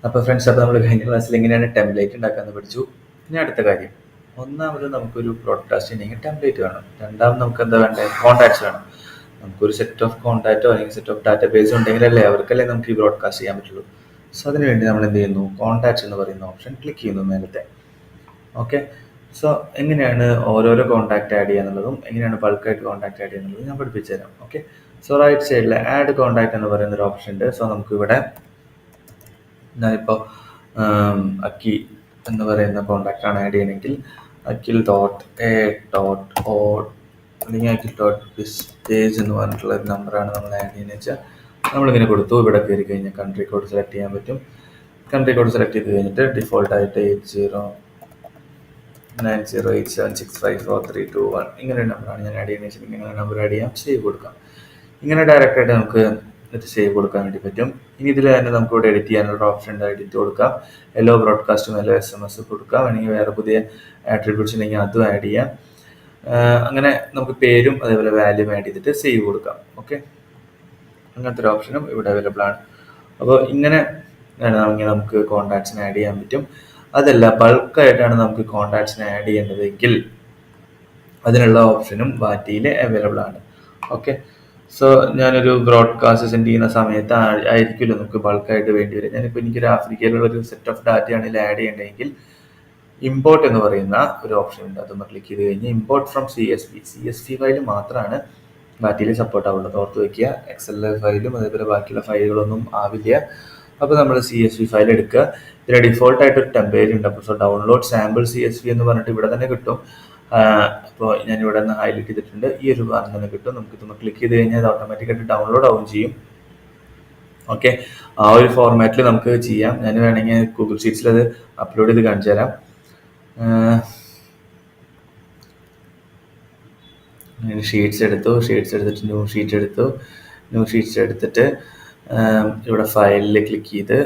അപ്പോൾ ഫ്രണ്ട്സ്, അപ്പോൾ നമ്മൾ കഴിഞ്ഞ ക്ലാസ്സിൽ എങ്ങനെയാണ് ടെംപ്ലേറ്റ് ഉണ്ടാക്കാമെന്ന് പഠിച്ചു. ഇനി അടുത്ത കാര്യം, ഒന്നാമത് നമുക്കൊരു ബ്രോഡ്കാസ്റ്റ് ചെയ്യണമെങ്കിൽ ടെംപ്ലേറ്റ് വേണം. രണ്ടാമത് നമുക്ക് എന്താ വേണ്ടത്? കോൺടാക്ട്സ് വേണം. നമുക്കൊരു സെറ്റ് ഓഫ് കോൺടാക്റ്റോ അല്ലെങ്കിൽ സെറ്റ് ഓഫ് ഡാറ്റാബേസോ ഉണ്ടെങ്കിലല്ലേ അവർക്കല്ലേ നമുക്ക് ഈ ബ്രോഡ്കാസ്റ്റ് ചെയ്യാൻ പറ്റുള്ളൂ. സോ അതിനുവേണ്ടി നമ്മൾ എന്ത് ചെയ്യുന്നു? കോൺടാക്ട്സ് എന്ന് പറയുന്ന ഓപ്ഷൻ ക്ലിക്ക് ചെയ്യുന്നു മേലത്തെ. ഓക്കെ, സോ എങ്ങനെയാണ് ഓരോരോ കോൺടാക്റ്റ് ആഡ് ചെയ്യുക എന്നുള്ളതും എങ്ങനെയാണ് ബൾക്കായിട്ട് കോൺടാക്റ്റ് ആഡ് ചെയ്യുക എന്നുള്ളതും ഞാൻ പഠിപ്പിച്ചു തരാം. ഓക്കെ, സോ റൈറ്റ് സൈഡിൽ ആഡ് കോൺടാക്റ്റ് എന്ന് പറയുന്ന ഒരു ഓപ്ഷൻ ഉണ്ട്. സോ നമുക്കിവിടെ ഞാനിപ്പോൾ അക്കി എന്ന് പറയുന്ന കോൺടാക്റ്റാണ് ആഡ് ചെയ്യണമെങ്കിൽ അക്കിൽ ഡോട്ട് എ ഡോട്ട് ഓ അല്ലെങ്കിൽ അക്കിൽ ഡോട്ട് വിസ്റ്റേജ് എന്ന് പറഞ്ഞിട്ടുള്ള ഒരു നമ്പറാണ് നമ്മൾ ആഡ് ചെയ്യുന്നത് വെച്ചാൽ നമ്മളിങ്ങനെ കൊടുത്തു. ഇവിടെ കയറി കഴിഞ്ഞാൽ കൺട്രി കോഡ് സെലക്ട് ചെയ്യാൻ പറ്റും. കൺട്രി കോഡ് സെലക്ട് ചെയ്ത് കഴിഞ്ഞിട്ട് ഡിഫോൾട്ടായിട്ട് 809087654321 ഇങ്ങനെ ഒരു നമ്പറാണ് ഞാൻ ആഡ് ചെയ്യുന്നത് വെച്ചാൽ ഇങ്ങനെ നമ്പർ ആഡ് ചെയ്യാം, സേവ് കൊടുക്കാം. ഇങ്ങനെ ഡയറക്റ്റായിട്ട് നമുക്ക് ഇത് സേവ് കൊടുക്കാൻ വേണ്ടി പറ്റും. ഇനി ഇതിൽ തന്നെ നമുക്ക് ഇവിടെ എഡിറ്റ് ചെയ്യാനുള്ള ഓപ്ഷൻ ഉണ്ട്. എഡിറ്റ് കൊടുക്കാം, എല്ലോ ബ്രോഡ്കാസ്റ്റും എല്ലോ SMS കൊടുക്കാം. അല്ലെങ്കിൽ വേറെ പുതിയ ആട്രിബ്യൂട്ട്സ് ഉണ്ടെങ്കിൽ അതും ആഡ് ചെയ്യാം. അങ്ങനെ നമുക്ക് പേരും അതേപോലെ വാല്യൂം ആഡ് ചെയ്തിട്ട് സേവ് കൊടുക്കാം. ഓക്കെ, അങ്ങനത്തെ ഒരു ഓപ്ഷനും ഇവിടെ അവൈലബിൾ ആണ്. അപ്പോൾ ഇങ്ങനെ നമുക്ക് കോൺടാക്ട്സിനെ ആഡ് ചെയ്യാൻ പറ്റും. അതല്ല, ബൾക്കായിട്ടാണ് നമുക്ക് കോൺടാക്ട്സിനെ ആഡ് ചെയ്യേണ്ടതെങ്കിൽ അതിനുള്ള ഓപ്ഷനും വാറ്റിയിൽ അവൈലബിൾ ആണ്. ഓക്കെ, സോ ഞാനൊരു ബ്രോഡ്കാസ്റ്റ് സെൻഡ് ചെയ്യുന്ന സമയത്ത് ആയിരിക്കുമല്ലോ നമുക്ക് ബൾക്കായിട്ട് വേണ്ടി വരും. ഞാനിപ്പോൾ എനിക്കൊരു ആഫ്രിക്കയിലുള്ള ഒരു സെറ്റ് ഓഫ് ഡാറ്റയാണ് ഇതിൽ ആഡ് ചെയ്യേണ്ടതെങ്കിൽ ഇമ്പോർട്ട് എന്ന് പറയുന്ന ഒരു ഓപ്ഷൻ ഉണ്ട്. അതൊന്ന് ക്ലിക്ക് ചെയ്ത് കഴിഞ്ഞ് ഇമ്പോർട്ട് ഫ്രം CSV ഫയൽ മാത്രമാണ് വാറ്റിയിൽ സപ്പോർട്ട് ആവുള്ളത്. ഓർത്ത് വയ്ക്കുക, എക്സൽ ഫയലും അതേപോലെ ബാക്കിയുള്ള ഫയലുകളൊന്നും ആവില്ല. അപ്പോൾ നമ്മൾ CSV ഫയൽ എടുക്കുക. ഇതിൽ ഡിഫോൾട്ടായിട്ടൊരു ടെംപ്ലേറ്റ് ഉണ്ട്. അപ്പോൾ ഡൗൺലോഡ് സാമ്പിൾ CSV എന്ന് പറഞ്ഞിട്ട് ഇവിടെ തന്നെ കിട്ടും. അപ്പോൾ ഞാനിവിടെ നിന്ന് ഹൈലൈറ്റ് ചെയ്തിട്ടുണ്ട്. ഈ ഒരു ഭാഗം തന്നെ കിട്ടും. നമുക്കിതൊന്ന് ക്ലിക്ക് ചെയ്ത് കഴിഞ്ഞാൽ അത് ഓട്ടോമാറ്റിക്കായിട്ട് ഡൗൺലോഡ് ആവുകയും ചെയ്യും. ഓക്കെ, ആ ഒരു ഫോർമാറ്റിൽ നമുക്ക് ചെയ്യാം. ഞാൻ വേണമെങ്കിൽ ഗൂഗിൾ ഷീറ്റ്സിൽ അത് അപ്ലോഡ് ചെയ്ത് കാണിച്ചു തരാം. ഷീറ്റ്സ് എടുത്തിട്ട് ന്യൂ ഷീറ്റ്സ് എടുത്തിട്ട് ഇവിടെ ഫയലിൽ ക്ലിക്ക് ചെയ്ത്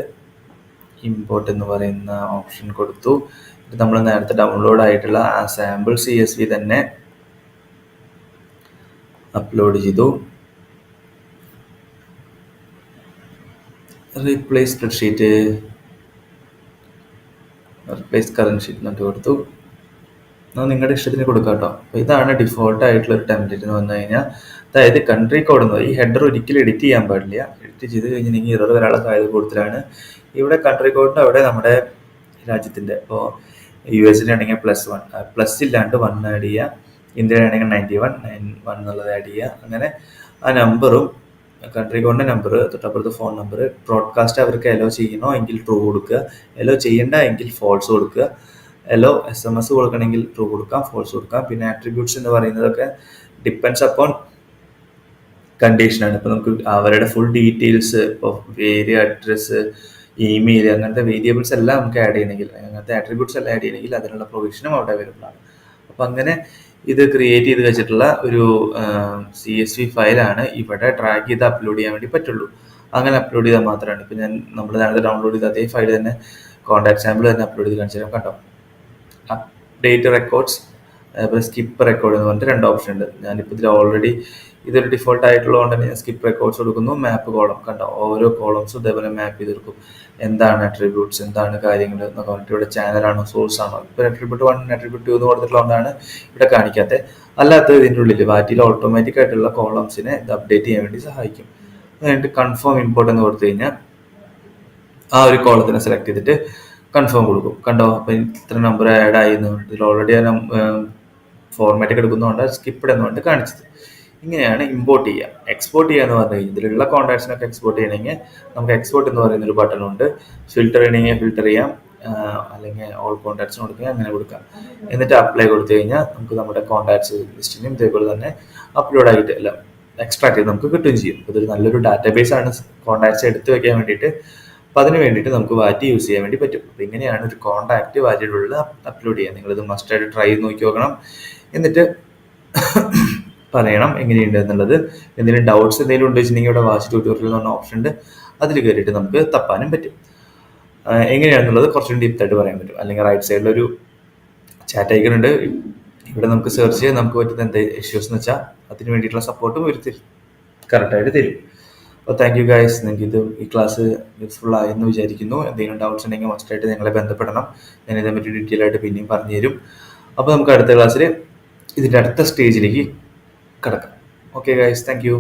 ഇമ്പോർട്ട് എന്ന് പറയുന്ന ഓപ്ഷൻ കൊടുത്തു. ഇത് നമ്മൾ നേരത്തെ ഡൗൺലോഡ് ആയിട്ടുള്ള ആ സാമ്പിൾ CSV തന്നെ അപ്ലോഡ് ചെയ്തു. റീപ്ലേസ് കറന്റ് ഷീറ്റ് എന്നിട്ട് കൊടുത്തു. നിങ്ങളുടെ ഇഷ്ടത്തിന് കൊടുക്കാം കേട്ടോ. അപ്പോൾ ഇതാണ് ഡിഫോൾട്ട് ആയിട്ടുള്ള ഒരു ടെംപ്ലേറ്റ് എന്ന് വന്നു കഴിഞ്ഞാൽ, അതായത് കൺട്രി കോഡ് എന്ന് ഈ ഹെഡർ ഒരിക്കലും എഡിറ്റ് ചെയ്യാൻ പാടില്ല. എഡിറ്റ് ചെയ്ത് കഴിഞ്ഞിട്ടുണ്ടെങ്കിൽ ഇറർ വരാനുള്ള സാധ്യത കൂടുതലാണ്. ഇവിടെ കൺട്രി കോഡിൻ്റെ അവിടെ നമ്മുടെ രാജ്യത്തിൻ്റെ, ഇപ്പോൾ US ആണെങ്കിൽ +1, പ്ലസ് ഇല്ലാണ്ട് 1 ആഡ് ചെയ്യുക. ഇന്ത്യയിലാണെങ്കിൽ 91 എന്നുള്ളത് ആഡ് ചെയ്യുക. അങ്ങനെ ആ നമ്പറും കൺട്രി കോഡിൻ്റെ നമ്പർ തൊട്ടപ്പുറത്ത് ഫോൺ നമ്പർ, ബ്രോഡ്കാസ്റ്റ് അവർക്ക് എലോ ചെയ്യണോ എങ്കിൽ ട്രൂ കൊടുക്കുക, എലോ ചെയ്യണ്ട എങ്കിൽ ഫോൾസ് കൊടുക്കുക. എലോ SMS കൊടുക്കണമെങ്കിൽ ട്രൂ കൊടുക്കാം, ഫോൾസ് കൊടുക്കാം. പിന്നെ ആട്രിബ്യൂട്ട്സ് എന്ന് പറയുന്നതൊക്കെ ഡിപ്പെൻഡ്സ് അപ്പോൺ കണ്ടീഷനാണ്. ഇപ്പോൾ നമുക്ക് അവരുടെ ഫുൾ ഡീറ്റെയിൽസ്, ഇപ്പോൾ പേര്, അഡ്രസ്സ്, ഇമെയിൽ, അങ്ങനത്തെ വേരിയബിൾസ് എല്ലാം നമുക്ക് ആഡ് ചെയ്യണമെങ്കിൽ, അങ്ങനത്തെ ആട്രിബ്യൂട്ട്സ് എല്ലാം ആഡ് ചെയ്യണമെങ്കിൽ അതിനുള്ള പ്രൊവിഷനും അവിടെ അവൈലബിൾ ആണ്. അപ്പോൾ അങ്ങനെ ഇത് ക്രിയേറ്റ് ചെയ്ത് വെച്ചിട്ടുള്ള ഒരു CSV ഫയലാണ് ഇവിടെ ഡ്രാഗ് ചെയ്ത് അപ്ലോഡ് ചെയ്യാൻ വേണ്ടി പറ്റുള്ളൂ. അങ്ങനെ അപ്ലോഡ് ചെയ്താൽ മാത്രമാണ്. ഇപ്പോൾ നമ്മൾ നേരത്തെ ഡൗൺലോഡ് ചെയ്ത അതേ ഫയൽ തന്നെ കോൺടാക്ട് സാമ്പിൾ തന്നെ അപ്ലോഡ് ചെയ്ത് കാണിച്ചു തരാം. കണ്ടോ, അപ്ഡേറ്റ് റെക്കോർഡ്സ്, അതേപോലെ സ്കിപ്പ് റെക്കോർഡ് എന്ന് പറഞ്ഞിട്ട് 2 ഓപ്ഷൻ ഉണ്ട്. ഞാനിപ്പോൾ ഇതിൽ ഓൾറെഡി ഇതൊരു ഡിഫോൾട്ട് ആയിട്ടുള്ളതുകൊണ്ട് തന്നെ ഞാൻ സ്കിപ്പ് റെക്കോർഡ്സ് കൊടുക്കുന്നു. മാപ്പ് കോളം കണ്ടോ, ഓരോ കോളംസും ഇതേപോലെ മാപ്പ് ചെയ്തെടുക്കും. എന്താണ് അട്രിബ്യൂട്ട്സ്, എന്താണ് കാര്യങ്ങൾ എന്നൊക്കെ പറഞ്ഞിട്ട് ഇവിടെ ചാനലാണോ സോഴ്സ് ആണോ. ഇപ്പോൾ അട്രിബ്യൂട്ട് 1 അട്രിബ്യൂട്ട് 2 എന്ന് കൊടുത്തിട്ടുള്ളതുകൊണ്ടാണ് ഇവിടെ കാണിക്കാത്തത്. അല്ലാത്തത് ഇതിൻ്റെ ഉള്ളിൽ വാറ്റിയിൽ ഓട്ടോമാറ്റിക് ആയിട്ടുള്ള കോളംസിനെ ഇത് അപ്ഡേറ്റ് ചെയ്യാൻ വേണ്ടി സഹായിക്കും. എന്നിട്ട് കൺഫേം ഇമ്പോർട്ട് എന്ന് കൊടുത്തു കഴിഞ്ഞാൽ ആ ഒരു കോളത്തിനെ സെലക്ട് ചെയ്തിട്ട് കൺഫേം കൊടുക്കും. കണ്ടോ, അപ്പം ഇത്ര നമ്പർ ആഡ് ആയിരുന്നു. ഇതിൽ ഓൾറെഡി ആ ഫോർമാറ്റ് എടുക്കുന്നതുകൊണ്ട് സ്കിപ്പ്ഡ് എന്ന് പറഞ്ഞിട്ട് കാണിച്ചത്. ഇങ്ങനെയാണ് ഇമ്പോർട്ട് ചെയ്യുക. എക്സ്പോർട്ട് ചെയ്യുക എന്ന് പറഞ്ഞു കഴിഞ്ഞാൽ ഇതിലുള്ള കോൺടാക്ട്സിനൊക്കെ എക്സ്പോർട്ട് ചെയ്യണമെങ്കിൽ നമുക്ക് എക്സ്പോർട്ട് എന്ന് പറയുന്ന ഒരു ബട്ടൺ ഉണ്ട്. ഫിൽറ്റർ ചെയ്യണമെങ്കിൽ ഫിൽറ്റർ ചെയ്യാം, അല്ലെങ്കിൽ ഓൾ കോൺടാക്ട്സിന് കൊടുക്കുക, അങ്ങനെ കൊടുക്കാം. എന്നിട്ട് അപ്ലൈ കൊടുത്തു കഴിഞ്ഞാൽ നമുക്ക് നമ്മുടെ കോൺടാക്ട്സ് ലിസ്റ്റിനും ഇതേപോലെ തന്നെ അപ്ലോഡ് ആയിട്ട് എല്ലാം എക്സ്ട്രാക്ട് ചെയ്ത് നമുക്ക് കിട്ടുകയും ചെയ്യും. ഇതൊരു നല്ലൊരു ഡാറ്റാബേസ് ആണ് കോൺടാക്ട്സ് എടുത്ത് വെക്കാൻ വേണ്ടിയിട്ട്. അപ്പോൾ അതിന് വേണ്ടിയിട്ട് നമുക്ക് വാറ്റി യൂസ് ചെയ്യാൻ വേണ്ടി പറ്റും. അപ്പോൾ ഇങ്ങനെയാണ് ഒരു കോൺടാക്റ്റ് വാറ്റിയിലുള്ള അപ്ലോഡ് ചെയ്യുക. നിങ്ങളിത് മസ്റ്റായിട്ട് ട്രൈ ചെയ്ത് നോക്കി നോക്കണം. എന്നിട്ട് പറയണം എങ്ങനെയുണ്ട് എന്നുള്ളത്. എന്തെങ്കിലും ഡൗട്ട്സ് എന്തെങ്കിലും ഉണ്ടെന്ന് വെച്ചിട്ടുണ്ടെങ്കിൽ ഇവിടെ വാച്ച് ട്യൂട്ടോറിയൽ എന്ന് പറഞ്ഞ ഓപ്ഷൻ ഉണ്ട്. അതിൽ കയറിയിട്ട് നമുക്ക് തപ്പാനും പറ്റും. എങ്ങനെയാണെന്നുള്ളത് കുറച്ചും ഡീപ്പായിട്ട് പറയാൻ പറ്റും. അല്ലെങ്കിൽ റൈറ്റ് സൈഡിലൊരു ചാറ്റ് ഐക്കൺ ഉണ്ട്. ഇവിടെ നമുക്ക് സെർച്ച് ചെയ്യാൻ നമുക്ക് പറ്റുന്ന എന്താ ഇഷ്യൂസ് എന്ന് വെച്ചാൽ അതിന് വേണ്ടിയിട്ടുള്ള സപ്പോർട്ടും ഒരു കറക്റ്റായിട്ട് തരും. അപ്പോൾ താങ്ക് യു ഗൈസ്. നിങ്ങൾക്ക് ഇത് ഈ ക്ലാസ് യൂസ്ഫുൾ ആയെന്ന് വിചാരിക്കുന്നു. എന്തെങ്കിലും ഡൗട്ട്സ് ഉണ്ടെങ്കിൽ മസ്റ്റായിട്ട് ഞങ്ങളെ ബന്ധപ്പെടണം. ഞാൻ ഇതിനെപ്പറ്റി ഡീറ്റെയിൽ ആയിട്ട് പിന്നെയും പറഞ്ഞു തരും. അപ്പോൾ നമുക്ക് അടുത്ത ക്ലാസ്സിൽ ഇതിൻ്റെ അടുത്ത സ്റ്റേജിലേക്ക് കിടക്കാം. Okay guys, thank you.